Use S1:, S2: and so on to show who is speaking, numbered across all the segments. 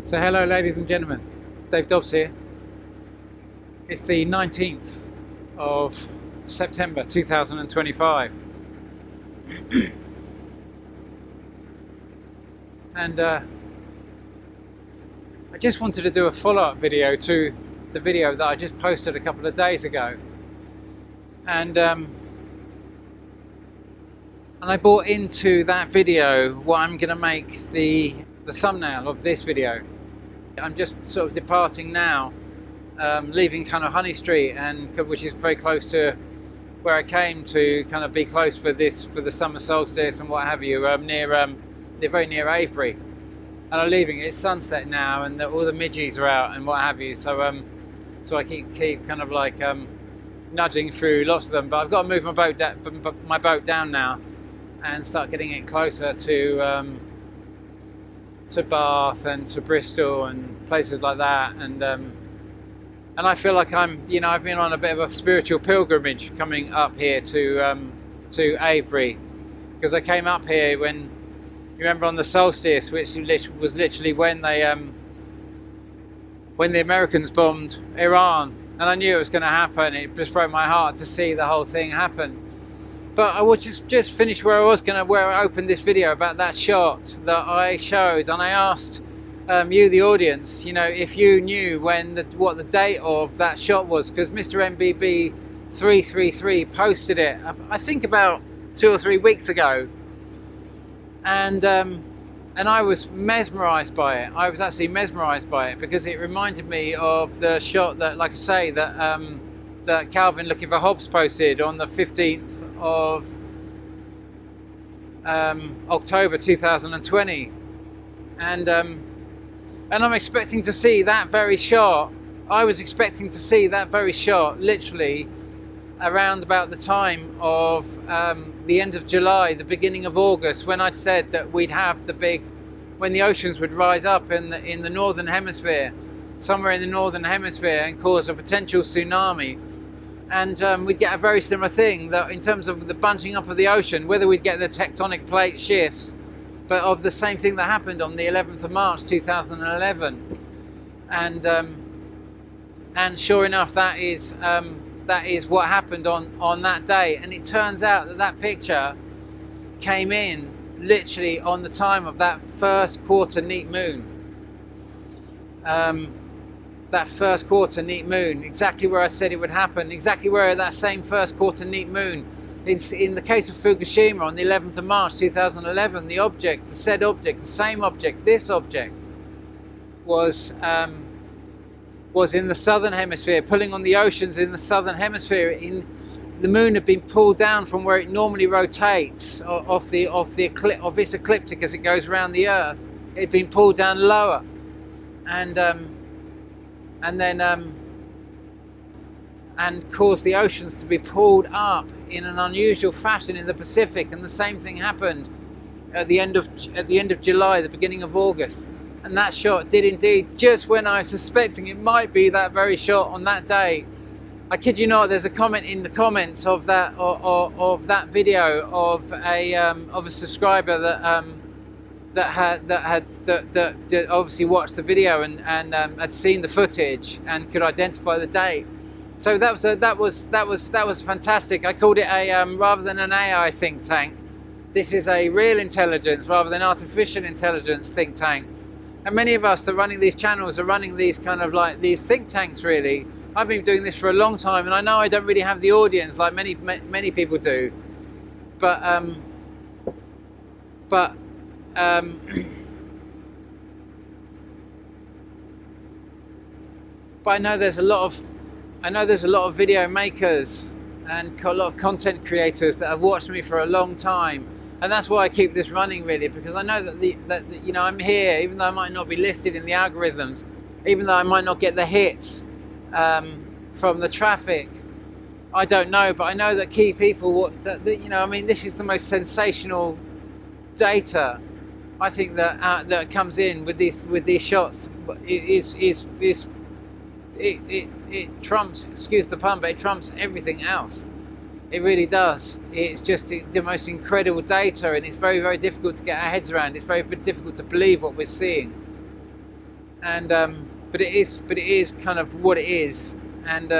S1: So hello ladies and gentlemen, Dave Dobbs here. It's the 19th of September 2025 and I just wanted to do a follow-up video to the video that I just posted a couple of days ago, and I brought into that video what I'm going to make the thumbnail of this video. I'm just sort of departing now, leaving kind of Honey Street, and which is very close to where I came to kind of be close for the summer solstice and what have you, very near Avebury. And I'm leaving. It's sunset now, and all the midges are out and what have you. So I keep kind of like nudging through lots of them. But I've got to move my boat down now and start getting it closer to Bath and to Bristol and places like that. And I feel like I've been on a bit of a spiritual pilgrimage coming up here to Avebury, because I came up here when, you remember, on the solstice, which was literally when the Americans bombed Iran, and I knew it was going to happen. It just broke my heart to see the whole thing happen. But I will just finish where I opened this video about that shot that I showed, and I asked you, the audience, if you knew what the date of that shot was, because Mr. MBB 333 posted it, I think about 2 or 3 weeks ago, and I was mesmerised by it. I was actually mesmerised by it because it reminded me of the shot that, like I say, that Calvin Looking for Hobbs posted on the 15th of October 2020, and I'm expecting to see that very shot. I was expecting to see that very shot literally around about the time of the end of July, the beginning of August, when I'd said that we'd have when the oceans would rise up in the northern hemisphere, somewhere in the northern hemisphere, and cause a potential tsunami. And we'd get a very similar thing, that in terms of the bunching up of the ocean, whether we'd get the tectonic plate shifts, but of the same thing that happened on the 11th of March 2011. And sure enough, that is what happened on that day. And it turns out that picture came in literally on the time of that first quarter neap moon. That first quarter neap moon, exactly where I said it would happen, exactly where that same first quarter neap moon, in the case of Fukushima on the 11th of March 2011, the same object, this object, was in the southern hemisphere, pulling on the oceans in the southern hemisphere. The moon had been pulled down from where it normally rotates off its ecliptic as it goes around the Earth. It had been pulled down lower, and caused the oceans to be pulled up in an unusual fashion in the Pacific. And the same thing happened at the end of July, the beginning of August. And that shot did indeed, just when I was suspecting it might be that very shot on that day. I kid you not, there's a comment in the comments of that video of a subscriber that had obviously watched the video and had seen the footage and could identify the date. So that was fantastic. I called it rather than an AI think tank, this is a real intelligence rather than artificial intelligence think tank. And many of us that are running these channels are running these kind of like these think tanks, really. I've been doing this for a long time, and I know I don't really have the audience like many people do, but I know there's a lot of video makers and a lot of content creators that have watched me for a long time, and that's why I keep this running, really, because I know that I'm here, even though I might not be listed in the algorithms, even though I might not get the hits from the traffic. I don't know, but I know that key people this is the most sensational data I think that comes in with these shots. It trumps, excuse the pun, but it trumps everything else. It really does. It's just the most incredible data, and it's very, very difficult to get our heads around. It's very difficult to believe what we're seeing. and but it is kind of what it is. And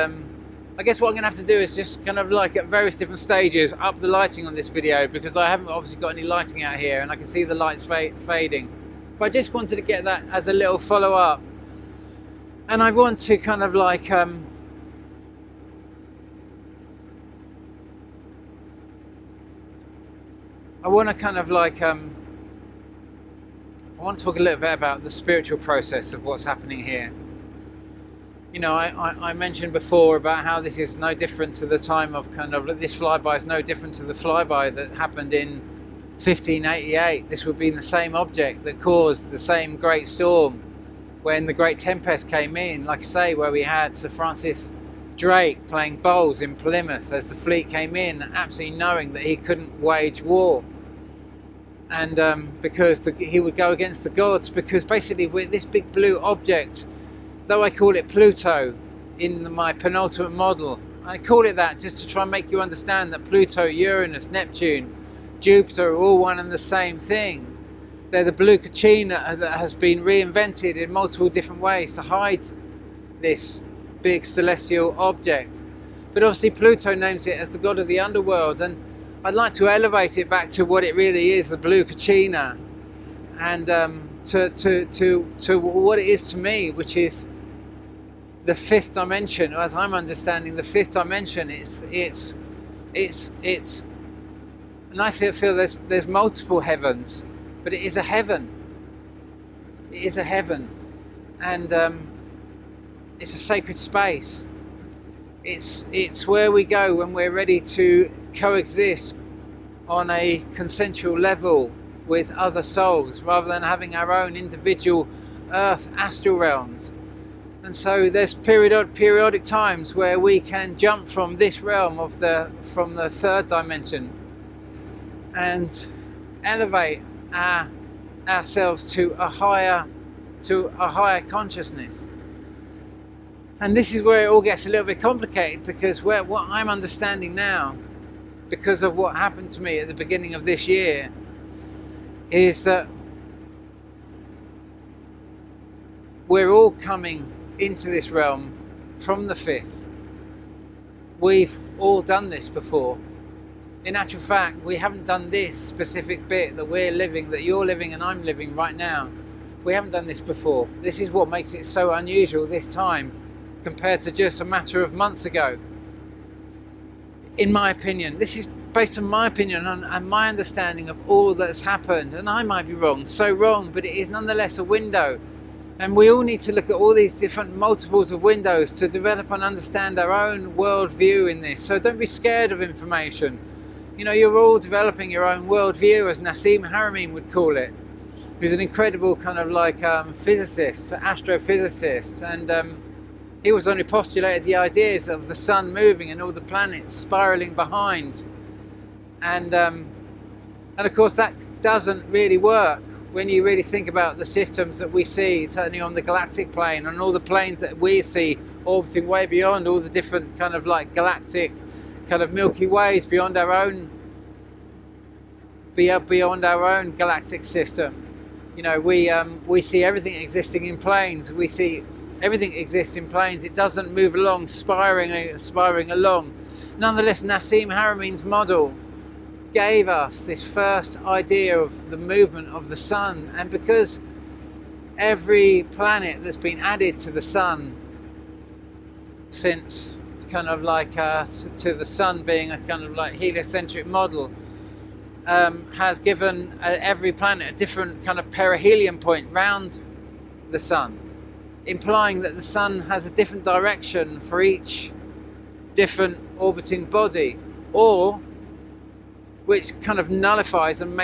S1: I guess what I'm going to have to do is just kind of like at various different stages up the lighting on this video, because I haven't obviously got any lighting out here and I can see the lights fading. But I just wanted to get that as a little follow up, and I want to kind of like I want to kind of like I want to talk a little bit about the spiritual process of what's happening here. You know, I mentioned before about how this is no different to the time of kind of, this flyby is no different to the flyby that happened in 1588. This would be the same object that caused the same great storm when the Great Tempest came in, like I say, where we had Sir Francis Drake playing bowls in Plymouth as the fleet came in, absolutely knowing that he couldn't wage war. And because he would go against the gods, because basically with this big blue object, though I call it Pluto in my penultimate model, I call it that just to try and make you understand that Pluto, Uranus, Neptune, Jupiter are all one and the same thing. They're the blue Kachina that has been reinvented in multiple different ways to hide this big celestial object. But obviously Pluto names it as the god of the underworld, and I'd like to elevate it back to what it really is, the blue Kachina, and to what it is to me, which is the fifth dimension. As I'm understanding the fifth dimension, it's and I feel there's multiple heavens, but it is a heaven. It is a heaven, and it's a sacred space. It's where we go when we're ready to coexist on a consensual level with other souls, rather than having our own individual earth astral realms. And so there's periodic times where we can jump from this realm from the third dimension and elevate ourselves to a higher consciousness. And this is where it all gets a little bit complicated, because what I'm understanding now, because of what happened to me at the beginning of this year, is that we're all coming into this realm from the fifth. We've all done this before. In actual fact, we haven't done this specific bit that we're living, that you're living and I'm living right now. We haven't done this before. This is what makes it so unusual this time compared to just a matter of months ago. In my opinion, this is based on my opinion and my understanding of all that's happened, and I might be wrong, so wrong, but it is nonetheless a window. And we all need to look at all these different multiples of windows to develop and understand our own worldview in this. So don't be scared of information. You know, you're all developing your own worldview, as Nassim Haramein would call it, who's an incredible kind of like physicist, astrophysicist, and he was only postulated the ideas of the sun moving and all the planets spiraling behind. And of course that doesn't really work when you really think about the systems that we see, certainly on the galactic plane, and all the planes that we see orbiting way beyond all the different kind of like galactic kind of Milky Ways beyond our own galactic system. You know, we see everything existing in planes. We see everything exists in planes. It doesn't move along, spiraling along. Nonetheless, Nassim Haramein's model gave us this first idea of the movement of the sun, and because every planet that's been added to the sun since kind of like to the sun being a kind of like heliocentric model has given every planet a different kind of perihelion point round the sun, implying that the sun has a different direction for each different orbiting body, or which kind of nullifies and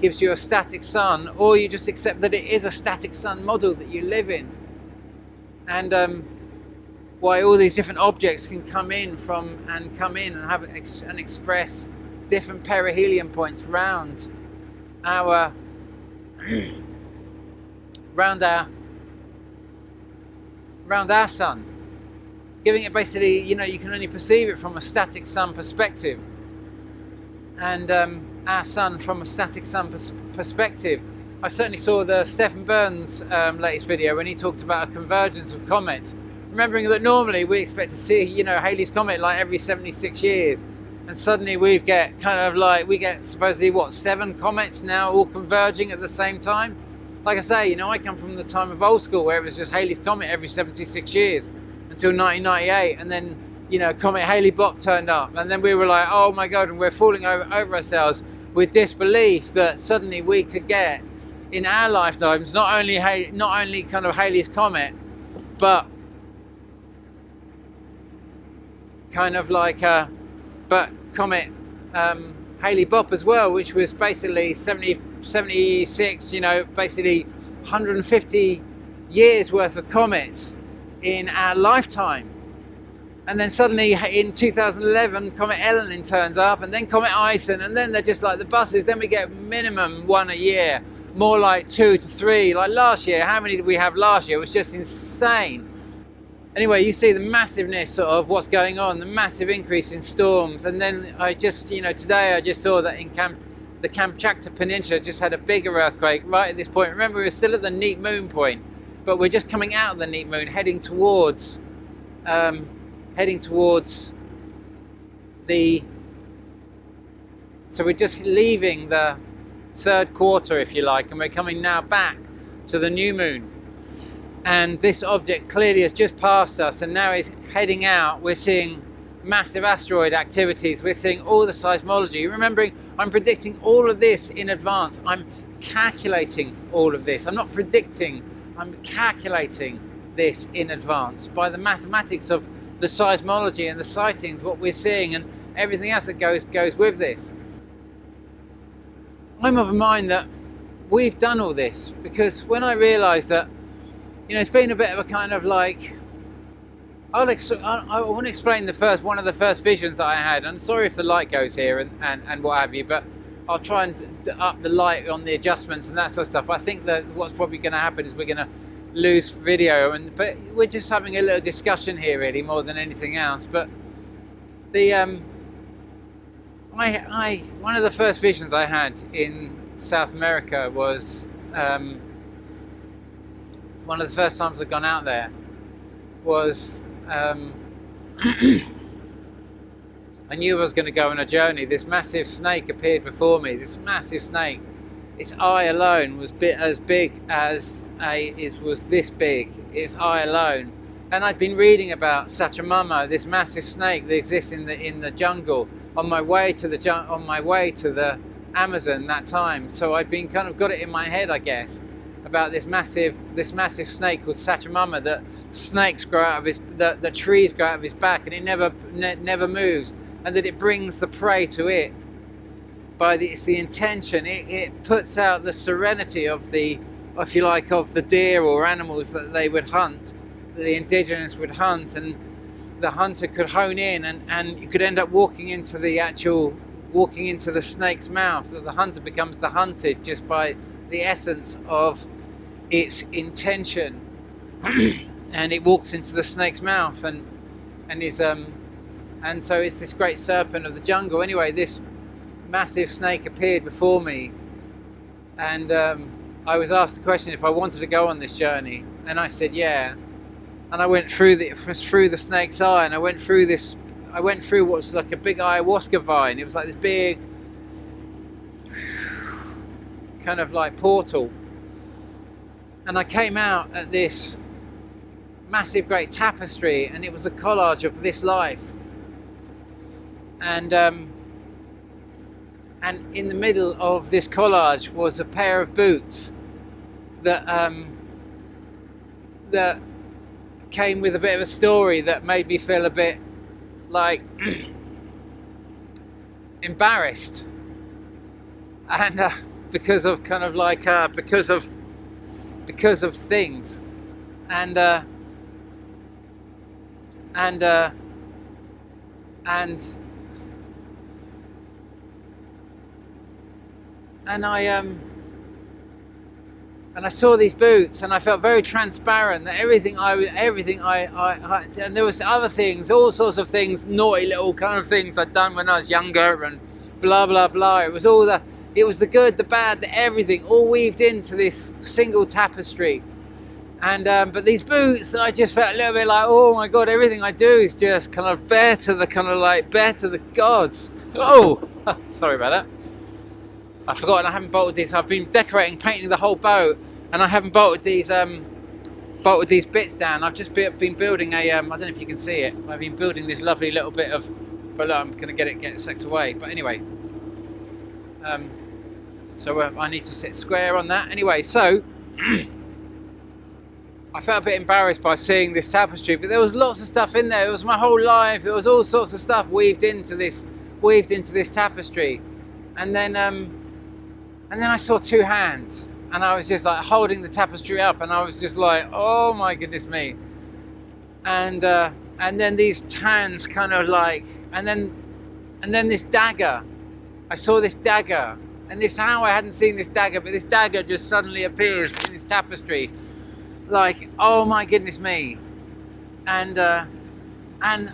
S1: gives you a static sun, or you just accept that it is a static sun model that you live in. And why all these different objects can come in and have and express different perihelion points round our sun, giving it basically, you know, you can only perceive it from a static sun perspective. And our sun from a static sun perspective I certainly saw the Stephen Burns latest video when he talked about a convergence of comets, remembering that normally we expect to see, you know, Halley's Comet like every 76 years, and suddenly we get supposedly 7 comets now all converging at the same time. Like I say, you know, I come from the time of old school where it was just Halley's Comet every 76 years until 1998, and then, you know, Comet Halley-Bopp turned up, and then we were like, oh my god, and we're falling over ourselves with disbelief that suddenly we could get in our lifetimes not only kind of Halley's Comet, but kind of like but Comet Halley-Bopp as well, which was basically 76, you know, basically 150 years worth of comets in our lifetime. And then suddenly in 2011 Comet Elenin turns up, and then Comet Ison, and then they're just like the buses. Then we get minimum 1 a year, more like 2 to 3. Like last year, how many did we have last year? It was just insane. Anyway, you see the massiveness of what's going on, the massive increase in storms. And then I just, you know, today I just saw that in the Kamchatka Peninsula just had a bigger earthquake right at this point. Remember, we're still at the Neep moon point, but we're just coming out of the Neep moon, heading towards the, so we're just leaving the third quarter, if you like, and we're coming now back to the new moon. And this object clearly has just passed us and now is heading out. We're seeing massive asteroid activities. We're seeing all the seismology. Remembering, I'm predicting all of this in advance. I'm calculating all of this. I'm not predicting, I'm calculating this in advance by the mathematics of the seismology and the sightings, what we're seeing, and everything else that goes with this. I'm of a mind that we've done all this because when I realised that, you know, it's been a bit of a kind of like, I want to explain one of the first visions that I had, and sorry if the light goes here and what have you, but I'll try and up the light on the adjustments and that sort of stuff. I think that what's probably going to happen is we're going to lose video, but we're just having a little discussion here really more than anything else. But the one of the first visions I had in South America was one of the first times I'd gone out there was I knew I was going to go on a journey. This massive snake appeared before me. This massive snake, its eye alone was as big as was this big. Its eye alone, and I'd been reading about Sachamama, this massive snake that exists in the jungle on my way to the Amazon that time. So I'd been kind of got it in my head, I guess, about this massive snake called Sachamama, that snakes grow out of his, the trees grow out of his back, and it never moves, and that it brings the prey to it. It's the intention. It puts out the serenity of the, if you like, of the deer or animals that they would hunt, that the indigenous would hunt, and the hunter could hone in, and you could end up walking into the snake's mouth, that the hunter becomes the hunted just by the essence of its intention. And it walks into the snake's mouth and so it's this great serpent of the jungle. Anyway, this massive snake appeared before me, and I was asked the question if I wanted to go on this journey, and I said yeah. And I went through the snake's eye, and I went through what was like a big ayahuasca vine. It was like this big kind of like portal, and I came out at this massive great tapestry, and it was a collage of this life, and in the middle of this collage was a pair of boots that came with a bit of a story that made me feel a bit like embarrassed, and because of kind of like because of things, and I saw these boots, and I felt very transparent that everything I and there was other things, all sorts of things, naughty little kind of things I'd done when I was younger, and blah blah blah. It was all It was the good, the bad, the everything, all weaved into this single tapestry. And but these boots, I just felt a little bit like, oh my god, everything I do is just kind of bare to the gods. Oh, sorry about that. I forgot, I haven't bolted these. I've been painting the whole boat, and I haven't bolted these bits down. I've just been building a, I don't know if you can see it. I've been building this lovely little bit of, but look, I'm going to get it sucked away. But anyway, so I need to sit square on that. Anyway, so. I felt a bit embarrassed by seeing this tapestry, but there was lots of stuff in there. It was my whole life. It was all sorts of stuff weaved into this tapestry, and then I saw two hands, and I was just like holding the tapestry up, and I was just like, oh my goodness me. And then these hands kind of like, and then this dagger. I saw this dagger, and this how I hadn't seen this dagger, but this dagger just suddenly appears in this tapestry. Like, oh my goodness me. And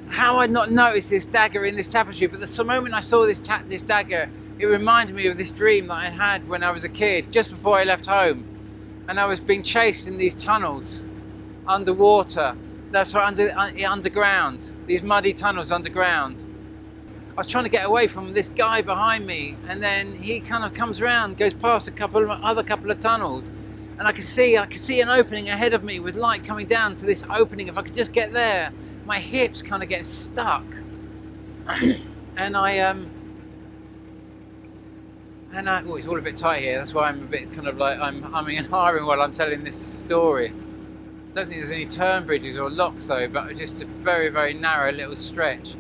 S1: how I'd not noticed this dagger in this tapestry, but the moment I saw this dagger, it reminded me of this dream that I had when I was a kid, just before I left home. And I was being chased in these tunnels underwater. Underground. These muddy tunnels underground. I was trying to get away from this guy behind me, and then he kind of comes around, goes past a couple of tunnels. And I could see an opening ahead of me with light coming down to this opening. If I could just get there, my hips kind of get stuck. and oh, it's all a bit tight here. That's why I'm a bit kind of like, I'm humming and hawing while I'm telling this story. I don't think there's any turn bridges or locks though, but just a very, very narrow little stretch.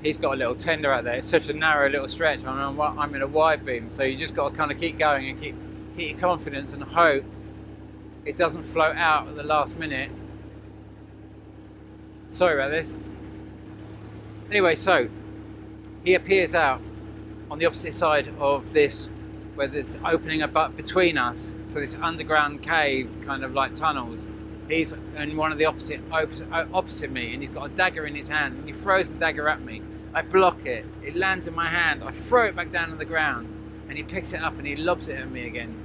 S1: He's got a little tender out there. It's such a narrow little stretch. I'm in a wide beam, so you just got to kind of keep going and keep your confidence and hope it doesn't float out at the last minute. Sorry about this. Anyway, so he appears out on the opposite side of this, where there's opening up between us to this underground cave, kind of like tunnels. He's in one of the opposite me, and he's got a dagger in his hand, and he throws the dagger at me. I block it. It lands in my hand. I throw it back down on the ground, and he picks it up and he lobs it at me again.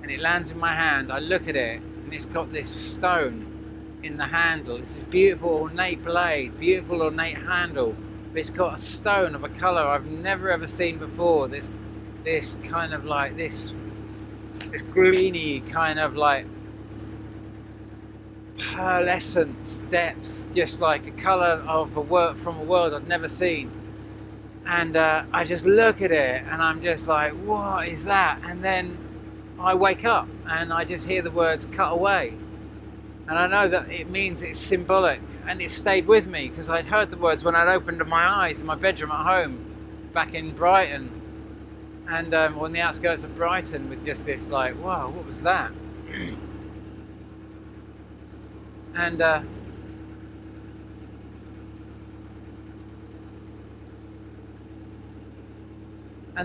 S1: And it lands in my hand. I look at it, and it's got this stone in the handle. This is beautiful ornate blade, beautiful ornate handle, but it's got a stone of a colour I've never ever seen before. This kind of like this greeny kind of like pearlescent depth, just like a colour of from a world I'd never seen. And I just look at it, and I'm just like, what is that? And then I wake up, and I just hear the words "cut away," and I know that it means it's symbolic, and it stayed with me because I'd heard the words when I'd opened my eyes in my bedroom at home back in Brighton, and on the outskirts of Brighton, with just this like, whoa, what was that? And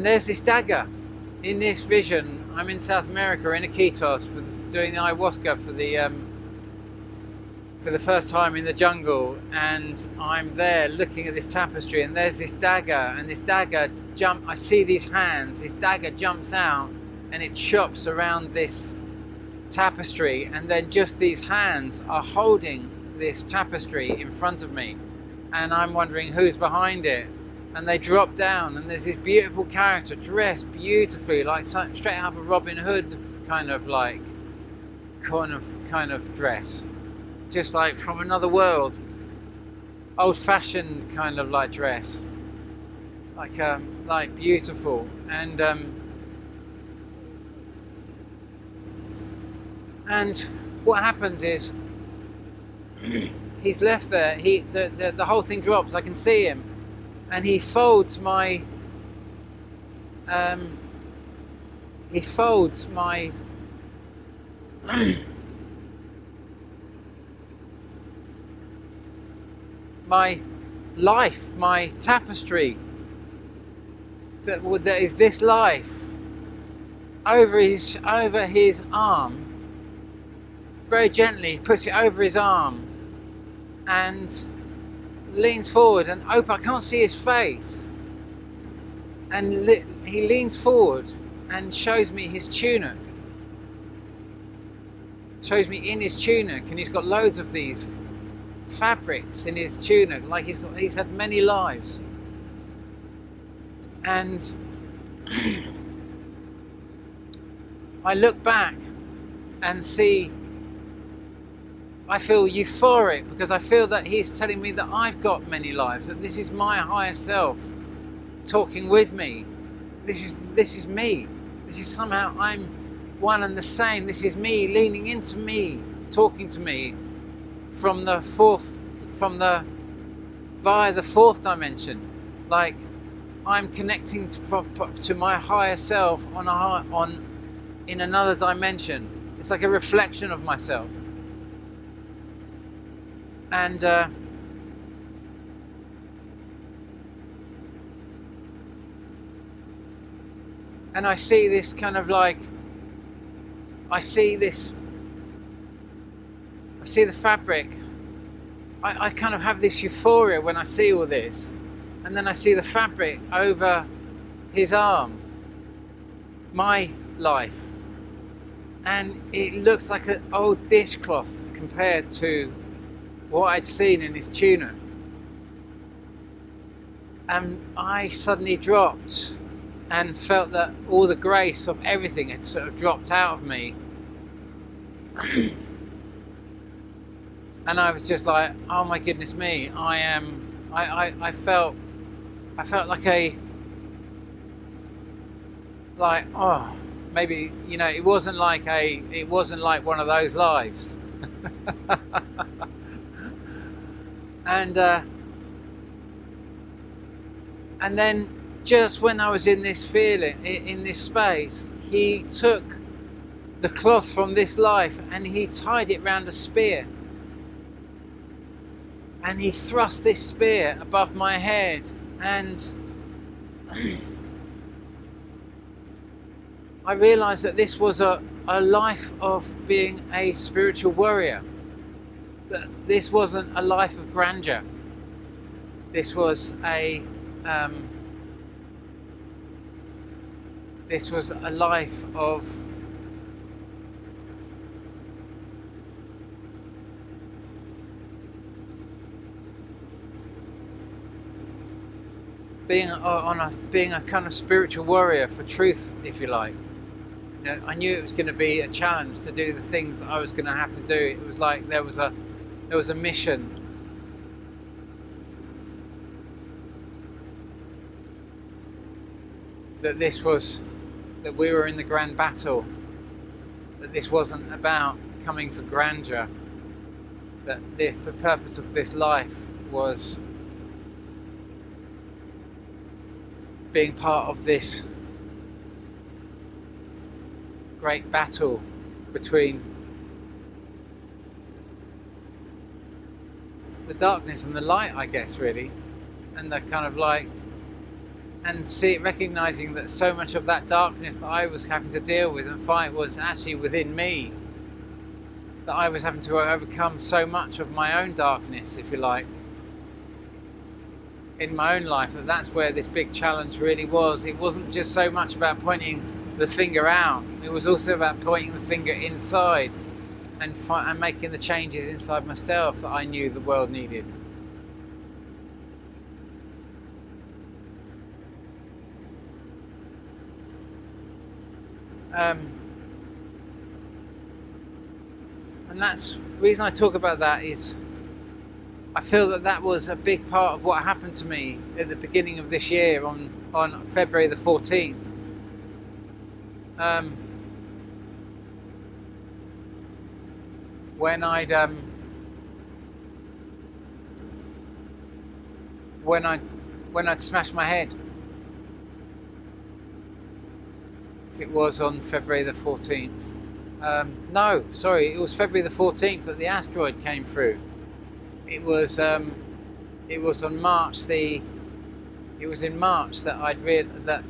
S1: there's this dagger in this vision. I'm in South America in Iquitos doing the ayahuasca for the first time in the jungle, and I'm there looking at this tapestry, and there's this dagger, and this dagger I see these hands, this dagger jumps out and it chops around this tapestry, and then just these hands are holding this tapestry in front of me, and I'm wondering who's behind it. And they drop down, and there's this beautiful character dressed beautifully, like straight out of a Robin Hood kind of dress, just like from another world, old-fashioned kind of like dress, like beautiful. And what happens is he's left there. The whole thing drops. I can see him. And he folds my my life, my tapestry that is this life, over his arm. Very gently puts it over his arm and leans forward and I can't see his face, and he leans forward and shows me his tunic. Shows me in his tunic, and he's got loads of these fabrics in his tunic, like he's had many lives. And I look back and see, I feel euphoric because I feel that he's telling me that I've got many lives, that this is my higher self talking with me. This is me. This is somehow I'm one and the same. This is me leaning into me, talking to me via the fourth dimension. Like I'm connecting to my higher self in another dimension. It's like a reflection of myself. And I see this kind of like, I see the fabric. I kind of have this euphoria when I see all this. And then I see the fabric over his arm, my life. And it looks like an old dishcloth compared to what I'd seen in his tunic. And I suddenly dropped and felt that all the grace of everything had sort of dropped out of me. And I was just like, oh my goodness me, I felt like oh, maybe, it wasn't like one of those lives. And then just when I was in this feeling, in this space, he took the cloth from this life and he tied it round a spear. And he thrust this spear above my head, and I realised that this was a life of being a spiritual warrior. That this wasn't a life of grandeur. This was a life of being a kind of spiritual warrior for truth, if you like. I knew it was going to be a challenge to do the things that I was going to have to do. It was like there was a mission. That we were in the grand battle. That this wasn't about coming for grandeur. That the purpose of this life was being part of this great battle between the darkness and the light, I guess, really. And the kind of like, and recognizing that so much of that darkness that I was having to deal with and fight was actually within me. That I was having to overcome so much of my own darkness, if you like, in my own life. That's where this big challenge really was. It wasn't just so much about pointing the finger out. It was also about pointing the finger inside and making the changes inside myself that I knew the world needed. And that's the reason I talk about that is I feel that was a big part of what happened to me at the beginning of this year on February the 14th. When I'd smashed my head. If it was on February the 14th. No, sorry, it was February the 14th that the asteroid came through. It was in March that I'd read that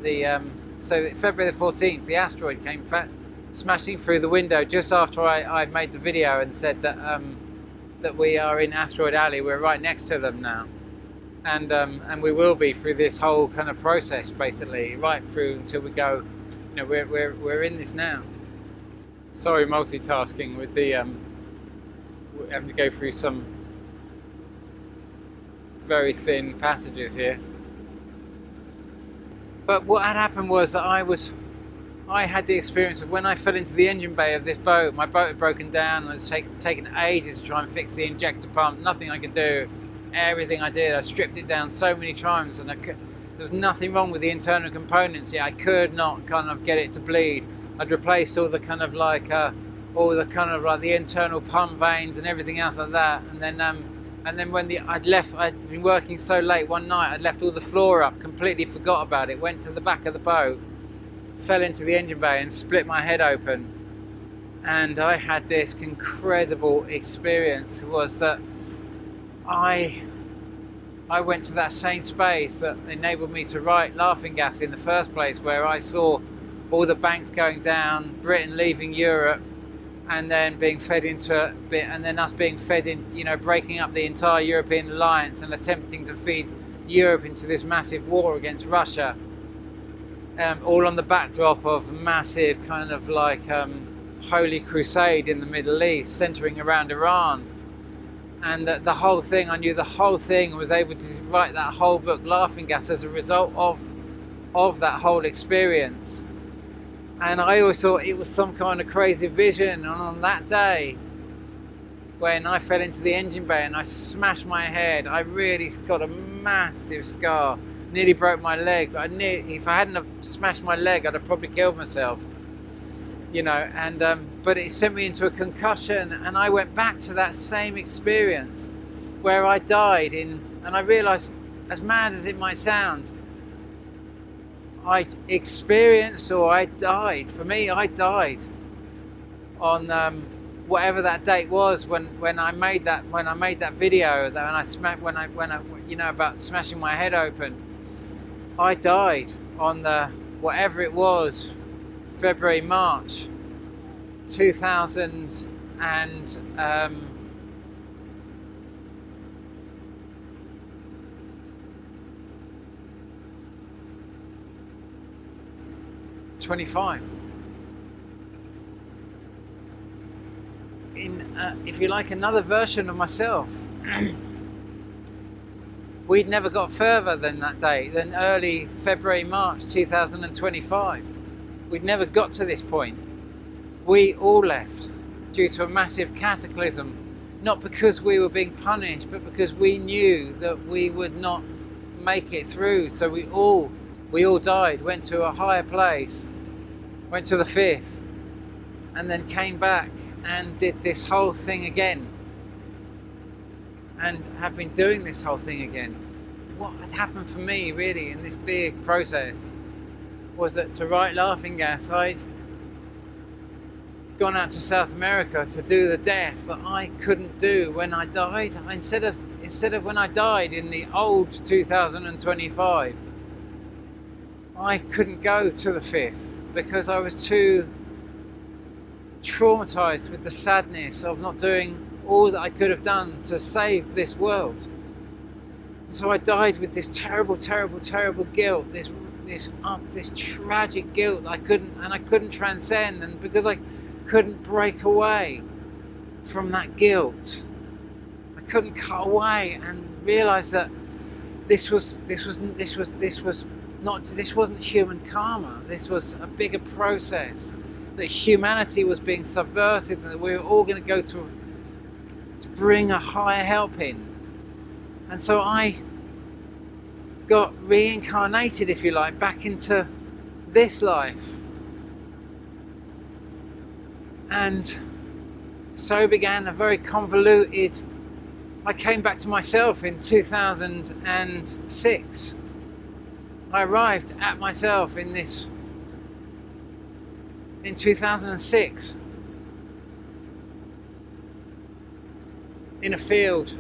S1: so February the 14th the asteroid came smashing through the window just after I'd made the video and said that we are in Asteroid Alley. We're right next to them now. and we will be through this whole kind of process, basically, right through until we go. We're in this now. Sorry, multitasking with the we're having to go through some very thin passages here. But what had happened was that I had the experience of when I fell into the engine bay of this boat. My boat had broken down, and it was taken ages to try and fix the injector pump. Nothing I could do. Everything I did, I stripped it down so many times, and there was nothing wrong with the internal components yet. I could not kind of get it to bleed. I'd replaced all the kind of like the internal pump vanes and everything else like that. And then when I'd been working so late one night, I'd left all the floor up, completely forgot about it, went to the back of the boat, fell into the engine bay and split my head open. And I had this incredible experience, was that I went to that same space that enabled me to write Laughing Gas in the first place, where I saw all the banks going down, Britain leaving Europe, and then being fed into a bit, and then us being fed in, breaking up the entire European alliance and attempting to feed Europe into this massive war against Russia, all on the backdrop of a massive kind of like holy crusade in the Middle East, centering around Iran. And the whole thing, I knew the whole thing, was able to write that whole book, Laughing Gas, as a result of that whole experience. And I always thought it was some kind of crazy vision. And on that day, when I fell into the engine bay and I smashed my head, I really got a massive scar. Nearly broke my leg. But if I hadn't have smashed my leg, I'd have probably killed myself. But it sent me into a concussion, and I went back to that same experience where I died and I realised, as mad as it might sound, I experienced, or I died. For me, I died on whatever that date was when I made that video about smashing my head open. I died on whatever it was, February, March 2000 and 25. In, if you like, another version of myself. We'd never got further than that day, than early February, March 2025. We'd never got to this point. We all left due to a massive cataclysm, not because we were being punished, but because we knew that we would not make it through. So we all died, went to a higher place, went to the fifth, and then came back and did this whole thing again, and have been doing this whole thing again. What had happened for me really in this big process was that to write Laughing Gas, I'd gone out to South America to do the death that I couldn't do when I died. Instead of when I died in the old 2025, I couldn't go to the fifth because I was too traumatized with the sadness of not doing all that I could have done to save this world. So I died with this terrible, terrible, terrible guilt, this tragic guilt I couldn't transcend, and because I couldn't break away from that guilt, I couldn't cut away and realize that this wasn't human karma. This was a bigger process, that humanity was being subverted, and that we were all going to go to bring a higher help in. And so I got reincarnated, if you like, back into this life. And so began a very convoluted... I came back to myself in 2006. I arrived at myself in 2006. In a field.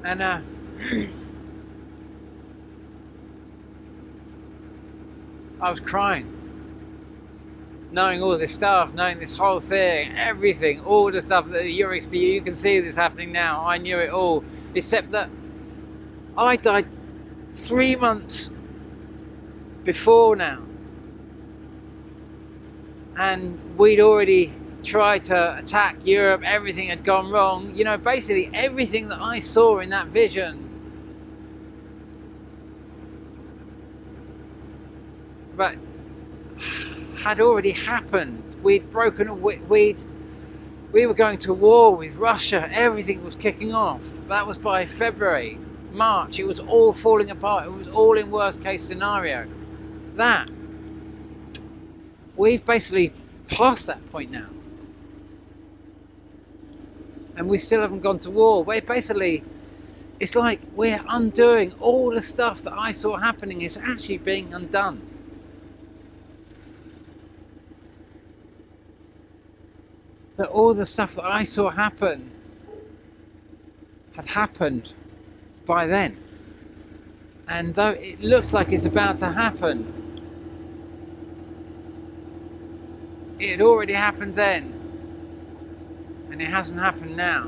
S1: And I was crying, knowing all this stuff, knowing this whole thing, everything, all the stuff that you can see this happening now. I knew it all, except that I died 3 months before now, and we'd already tried to attack Europe. Everything had gone wrong. You know, basically everything that I saw in that vision but had already happened. We'd broken. We were going to war with Russia. Everything was kicking off. That was by February, March. It was all falling apart. It was all in worst case scenario. That we've basically passed that point now, and we still haven't gone to war. It's like we're undoing all the stuff that I saw happening is actually being undone. That all the stuff that I saw happen had happened by then. And though it looks like it's about to happen, it had already happened then. And it hasn't happened now.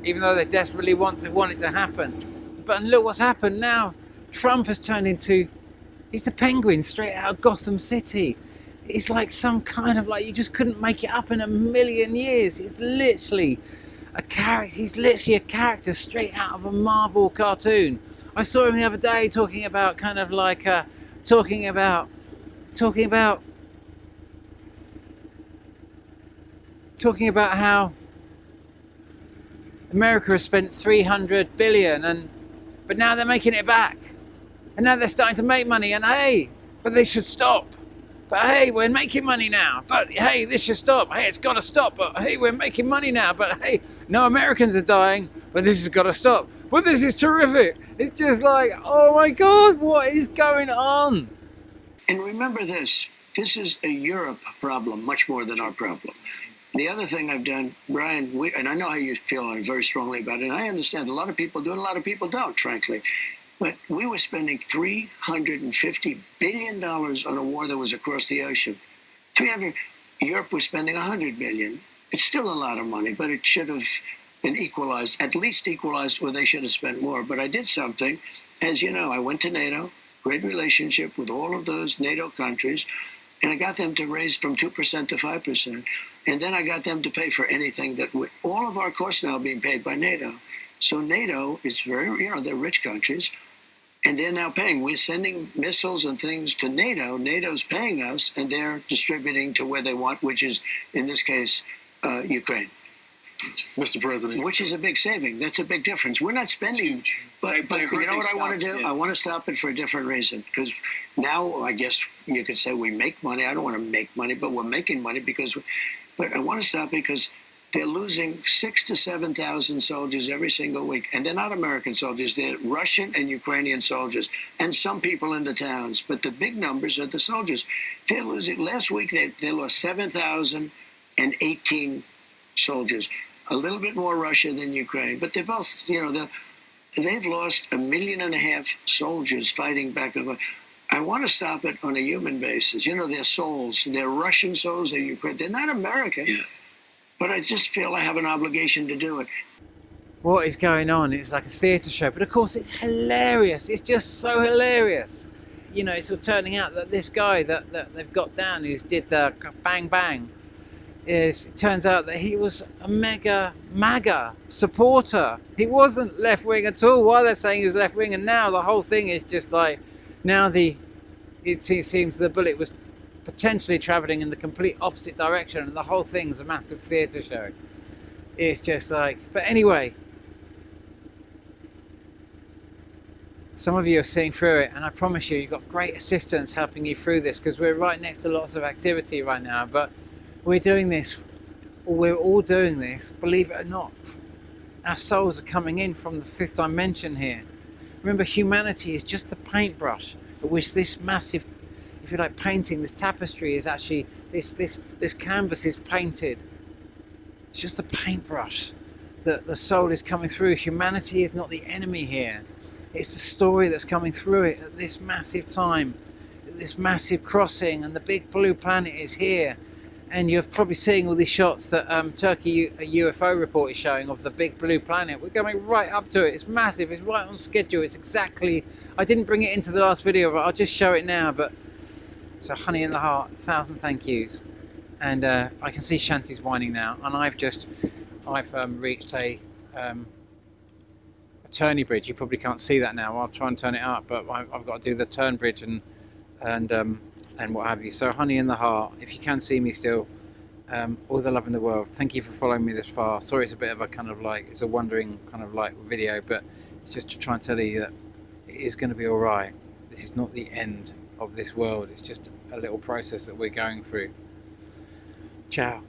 S1: Even though they desperately want it to happen. But look what's happened now. Trump has turned into, he's the Penguin straight out of Gotham City. It's like some kind of you just couldn't make it up in a million years. It's literally a character. He's literally a character straight out of a Marvel cartoon. I saw him the other day talking about talking about how America has spent $300 billion but now they're making it back. And now they're starting to make money, and but they should stop. But hey, we're making money now. But hey, this should stop. Hey, it's got to stop. But hey, we're making money now. But hey, no Americans are dying. But this has got to stop. But this is terrific. It's just like, oh my God, what is going on?
S2: And remember this. This is a Europe problem, much more than our problem. The other thing I've done, Brian, and I know how you feel very strongly about it, and I understand a lot of people do and a lot of people don't, frankly. But we were spending $350 billion on a war that was across the ocean. Europe was spending $100 billion. It's still a lot of money, but it should have been equalized, at least equalized, or they should have spent more. But I did something. As you know, I went to NATO, great relationship with all of those NATO countries, and I got them to raise from 2% to 5%. And then I got them to pay for anything all of our costs now are being paid by NATO. So NATO is very, they're rich countries. And they're now paying. We're sending missiles and things to NATO. NATO's paying us, and they're distributing to where they want, which is, in this case, Ukraine.
S3: Mr. President.
S2: Which is a big saving. That's a big difference. We're not spending. But you know what I want to do? Yeah. I want to stop it for a different reason. Because now, I guess you could say we make money. I don't want to make money, but we're making money But I want to stop because they're losing 6,000 to 7,000 soldiers every single week. And they're not American soldiers. They're Russian and Ukrainian soldiers. And some people in the towns. But the big numbers are the soldiers. They're losing. Last week, they lost 7,018 soldiers. A little bit more Russia than Ukraine. But they're both, they've lost 1.5 million soldiers fighting back and forth. I want to stop it on a human basis. Their souls. They're Russian souls. They're Ukraine. They're not American. Yeah. But I just feel I have an obligation to do it.
S1: What is going on? It's like a theatre show. But of course, it's hilarious. It's just so hilarious. It's all turning out that this guy that they've got down who's did the bang bang, it turns out that he was a mega MAGA supporter. He wasn't left-wing at all. Why they're saying he was left-wing, and now the whole thing is just like, it seems the bullet was potentially travelling in the complete opposite direction, and the whole thing's a massive theatre show. It's just like, but anyway, some of you are seeing through it, and I promise you've got great assistants helping you through this, because we're right next to lots of activity right now. But we're all doing this, believe it or not. Our souls are coming in from the fifth dimension here. Remember, humanity is just the paintbrush at which this massive, if you like, painting, this tapestry is actually, this canvas is painted. It's just a paintbrush. that the soul is coming through. Humanity is not the enemy here. It's the story that's coming through it at this massive time, at this massive crossing, and the big blue planet is here. And you're probably seeing all these shots that Turkey a UFO report is showing of the big blue planet. We're going right up to it. It's massive. It's right on schedule. It's exactly... I didn't bring it into the last video, but I'll just show it now. But so honey in the heart, 1,000 thank yous. And I can see Shanti's whining now. And I've reached a turny bridge. You probably can't see that now. I'll try and turn it up, but I've got to do the turn bridge and what have you. So honey in the heart, if you can see me still, all the love in the world. Thank you for following me this far. Sorry it's a bit of a kind of like, it's a wondering kind of like video, but it's just to try and tell you that it is going to be alright. This is not the end of this world. It's just a little process that we're going through. Ciao.